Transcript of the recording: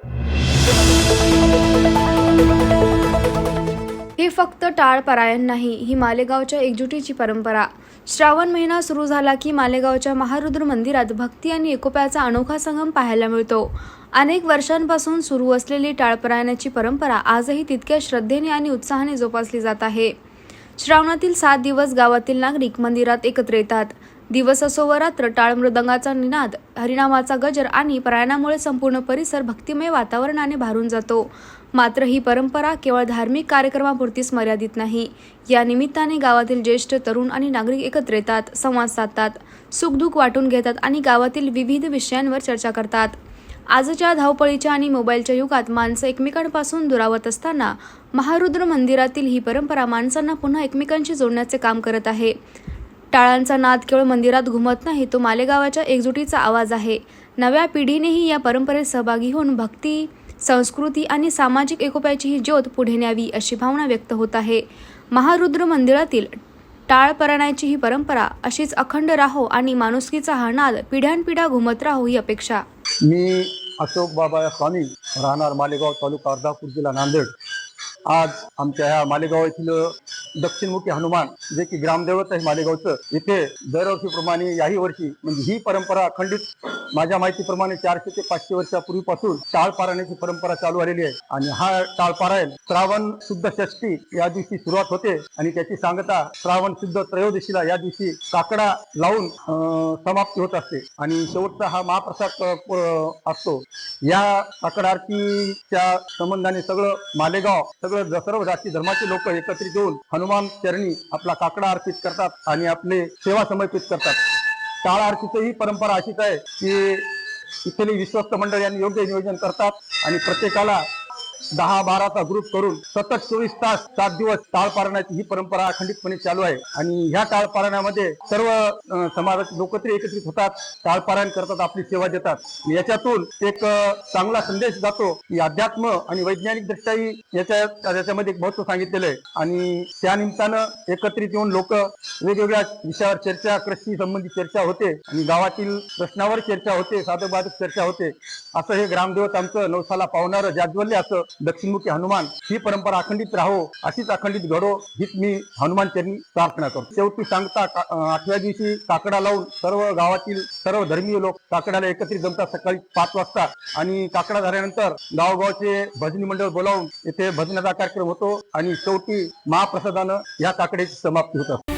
हे फक्त टाळपरायण नाही, ही मालेगावच्या एकजुटीची परंपरा. श्रावण महिना सुरू झाला की मालेगावच्या महारुद्र मंदिरात भक्ती आणि एकोप्याचा अनोखा संगम पाहायला मिळतो. अनेक वर्षांपासून सुरू असलेली टाळपरायणाची परंपरा आजही तितक्याच श्रद्धेने आणि उत्साहाने जोपासली जात आहे. श्रावणातील 7 दिवस गावातील नागरिक मंदिरात एकत्र येतात. दिवस असो व रात्र, टाळ मृदंगाचा निनाद, हरिनामाचा गजर आणि पारायणामुळे संपूर्ण परिसर भक्तिमय वातावरणाने भारून जातो. मात्र ही परंपरा केवळ धार्मिक कार्यक्रमापुरतीच मर्यादित नाही. या निमित्ताने गावातील ज्येष्ठ, तरुण आणि नागरिक एकत्र येतात, संवाद साधतात, सुखदुःख वाटून घेतात आणि गावातील विविध विषयांवर चर्चा करतात. आजच्या धावपळीच्या आणि मोबाईलच्या युगात माणसं एकमेकांपासून दुरावत असताना महारुद्र मंदिरातील ही परंपरा माणसांना पुन्हा एकमेकांशी जोडण्याचे काम करत आहे. टाळांचा नाद केवळ मंदिरात घुमत नाही, तो मालेगावाच्या एकजुटीचा आवाज आहे. नव्या पिढीनेही या परंपरेत सहभागी होऊन भक्ती, संस्कृती आणि सामाजिक एकोप्याची ही ज्योत पुढे न्यावी अशी भावना व्यक्त होत आहे. महारुद्र मंदिरातील टाळ परायणाची ही परंपरा अशीच अखंड राहो आणि माणुसकीचा हा नाद पिढ्यानपिढ्या घुमत राहो ही अपेक्षा. मी अशोक बाबा स्वामी, राहणार मालेगाव, तालुका अर्धापूर, जिल्हा नांदेड. आज आमच्या ह्या मालेगाव येथील दक्षिणमुखी हनुमान, जे की ग्रामदैवत आहे मालेगावचं, इथे दरवर्षीप्रमाणे याही वर्षी म्हणजे ही परंपरा अखंडित माझ्या माहितीप्रमाणे 400 ते 500 वर्षापूर्वीपासून टाळ पारायणाची परंपरा चालू आलेली आहे. आणि हा टाळ पारायण श्रावण शुद्ध षष्टी या दिवशी सुरुवात होते आणि त्याची सांगता श्रावण शुद्ध त्रयोदशीला या दिवशी काकडा लावून समाप्ती होत असते आणि शेवटचा हा महाप्रसाद असतो. या काकड आरतीच्या संबंधाने सगळं मालेगाव, सर्व जाती धर्माचे लोक एकत्रित येऊन हनुमान चरणी आपला काकडा अर्पित करतात आणि आपले सेवा समर्पित करतात. टाळ आरतीची ही परंपरा अशीच आहे की इथली विश्वस्त मंडळ यांनी योग्य नियोजन करतात आणि प्रत्येकाला 10-12चा ग्रुप करून सतत 24 तास 7 दिवस टाळ पारायणाची ही परंपरा अखंडितपणे चालू आहे. आणि ह्या टाळ पारायणामध्ये सर्व समाजाचे लोक एकत्रित होतात, टाळ पारायण करतात, आपली सेवा देतात. याच्यातून एक चांगला संदेश जातो की अध्यात्म आणि वैज्ञानिक दृष्ट्याही याच्यामध्ये एक महत्व सांगितलेलं आहे. आणि त्या निमित्तानं एकत्रित येऊन लोक वेगवेगळ्या विषयावर चर्चा, कृषी संबंधी चर्चा होते आणि गावातील प्रश्नावर चर्चा होते, साधकबाधक चर्चा होते. असं हे ग्रामदेवत आमचं नवसाला पावणारं जाज्वल्य असं दक्षिणमुखी हनुमान ही परंपरा अखंडित राहो, अशीच अखंडित घडो हीच मी हनुमान चरणी प्रार्थना करतो. शेवटी सांगता 8व्या दिवशी काकडा लावून सर्व गावातील सर्व धर्मीय लोक काकडाला एकत्रित जमतात सकाळी 5 वाजता आणि काकडा झाल्यानंतर गावगावचे भजनी मंडळ बोलावून इथे भजनाचा कार्यक्रम होतो आणि शेवटी महाप्रसादानं या काकड्याची समाप्ती होतात.